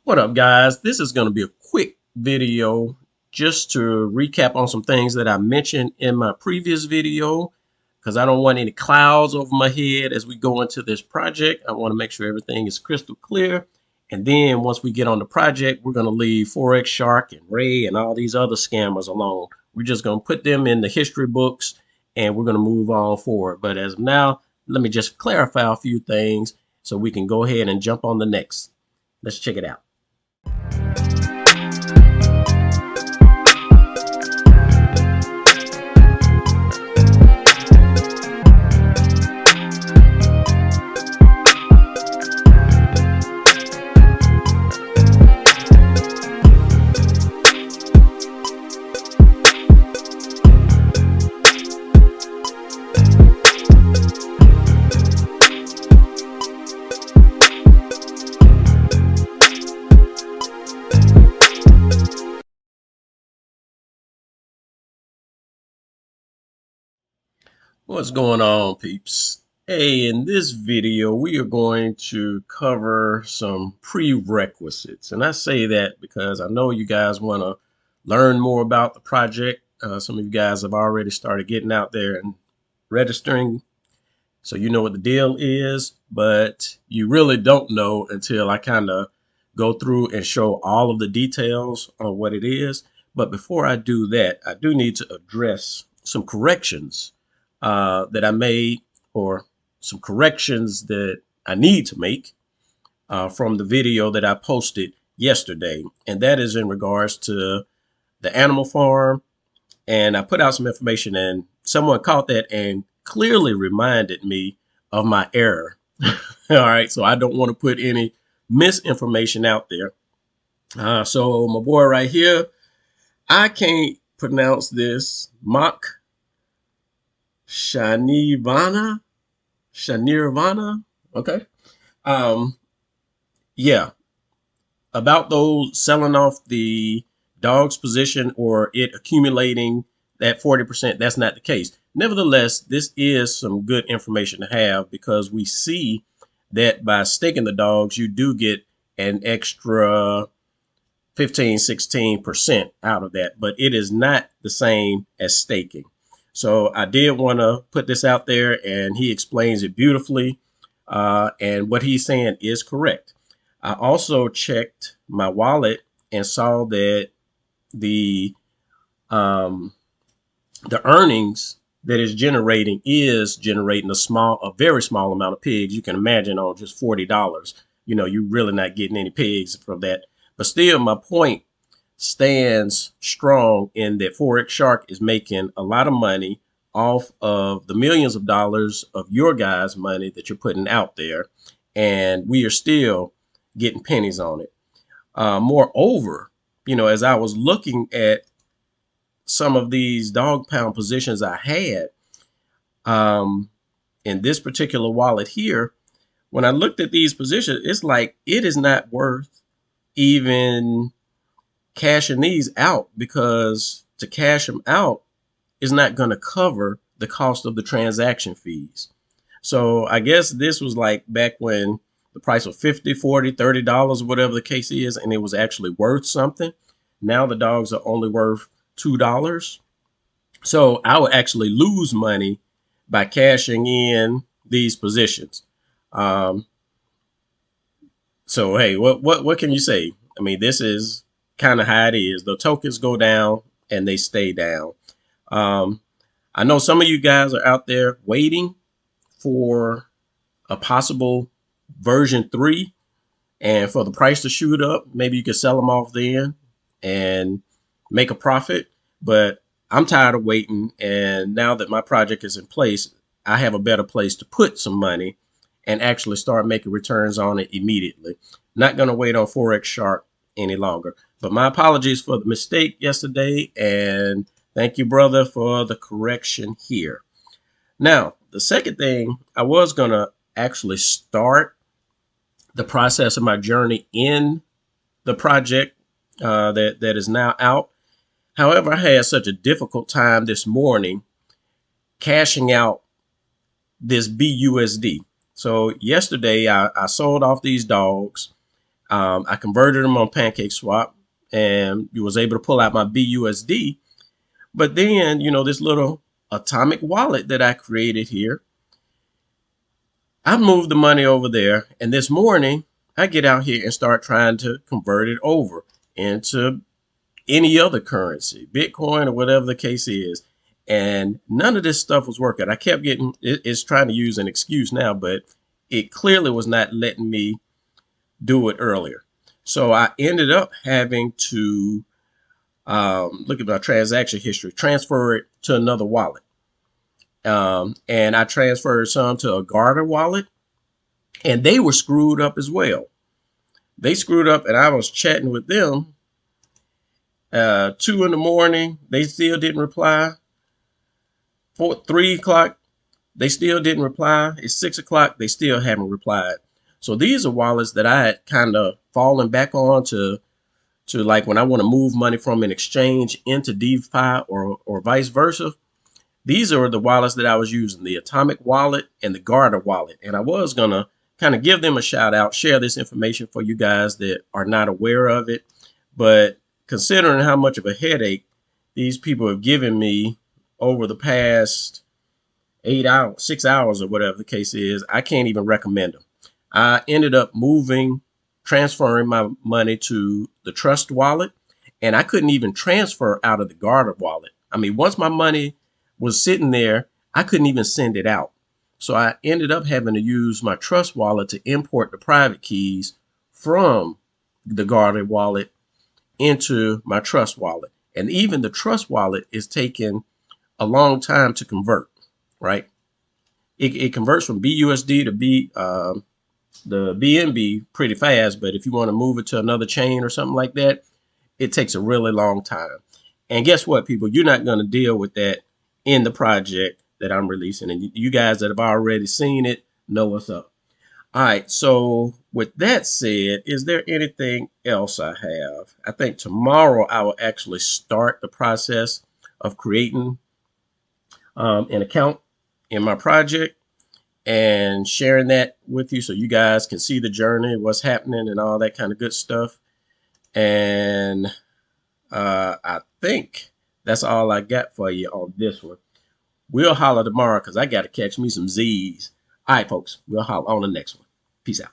What up, guys? This is going to be a quick video just to recap on some things that I mentioned in my previous video because I don't want any clouds over my head as we go into this project. I want to make sure everything is crystal clear. And then once we get on the project, we're going to leave Forex Shark and Ray and all these other scammers alone. We're just going to put them in the history books and we're going to move on forward. But as of now, let me just clarify a few things so we can go ahead and jump on the next. Let's check it out. What's going on, peeps? Hey, in this video, we are going to cover some prerequisites. And I say that because I know you guys want to learn more about the project. Some of you guys have already started getting out there and registering, so you know what the deal is, but you really don't know until I kind of go through and show all of the details on what it is. But before I do that, I do need to address some corrections that I made, or some corrections that I need to make from the video that I posted yesterday. And that is in regards to the animal farm. And I put out some information and someone caught that and clearly reminded me of my error. All right. So I don't want to put any misinformation out there. So my boy right here, I can't pronounce this. Shanirvana. Okay. Um, yeah. About those selling off the dog's position or it accumulating that 40%, that's not the case. Nevertheless, this is some good information to have because we see that by staking the dogs, you do get an extra 15-16% out of that, but it is not the same as staking. So I did want to put this out there, and he explains it beautifully. And what he's saying is correct. I also checked my wallet and saw that the earnings that is generating a very small amount of pigs. You can imagine on just $40, you're really not getting any pigs from that. But still, my point stands strong in that Forex Shark is making a lot of money off of the millions of dollars of your guys' money that you're putting out there. And we are still getting pennies on it. Moreover, as I was looking at some of these dog pound positions I had in this particular wallet here, when I looked at these positions, it's like it is not worth even cashing these out, because to cash them out is not going to cover the cost of the transaction fees. So I guess this was like back when the price was $50, $40, $30, whatever the case is, and it was actually worth something. Now the dogs are only worth $2. So I would actually lose money by cashing in these positions. So hey, what can you say? I mean, this is kind of how it is. The tokens go down and they stay down. I know some of you guys are out there waiting for a possible version 3 and for the price to shoot up. Maybe you could sell them off then and make a profit. But I'm tired of waiting. And now that my project is in place, I have a better place to put some money and actually start making returns on it immediately. Not going to wait on Forex Shark any longer. But my apologies for the mistake yesterday, and thank you, brother, for the correction here. Now, the second thing, I was going to actually start the process of my journey in the project that is now out. However, I had such a difficult time this morning cashing out this BUSD. So yesterday I sold off these dogs. I converted them on Pancake Swap and was able to pull out my BUSD. But then, this little atomic wallet that I created here, I moved the money over there. And this morning, I get out here and start trying to convert it over into any other currency, Bitcoin or whatever the case is. And none of this stuff was working. I kept getting, it's trying to use an excuse now, but it clearly was not letting me do it earlier. So I ended up having to look at my transaction history, transfer it to another wallet. And I transferred some to a Garter wallet, and they were screwed up as well. They screwed up, and I was chatting with them 2 in the morning. They still didn't reply. 3 o'clock, they still didn't reply. It's 6 o'clock, they still haven't replied. So these are wallets that I had kind of fallen back on to like when I want to move money from an exchange into DeFi or vice versa. These are the wallets that I was using, the Atomic wallet and the Garter wallet. And I was going to kind of give them a shout out, share this information for you guys that are not aware of it. But considering how much of a headache these people have given me over the past 8 hours, 6 hours, or whatever the case is, I can't even recommend them. I ended up transferring my money to the Trust wallet, and I couldn't even transfer out of the Garter wallet. I mean, once my money was sitting there, I couldn't even send it out. So I ended up having to use my Trust wallet to import the private keys from the Garter wallet into my Trust wallet. And even the Trust wallet is taking a long time to convert, right? It converts from BUSD to the BNB pretty fast, but if you want to move it to another chain or something like that, it takes a really long time. And guess what, people? You're not going to deal with that in the project that I'm releasing. And you guys that have already seen it know what's up. All right, so with that said, is there anything else I have? I think tomorrow I will actually start the process of creating an account in my project and sharing that with you so you guys can see the journey, what's happening, and all that kind of good stuff. And I think that's all I got for you on this one. We'll holler tomorrow because I got to catch me some Z's. All right, folks, we'll holler on the next one. Peace out.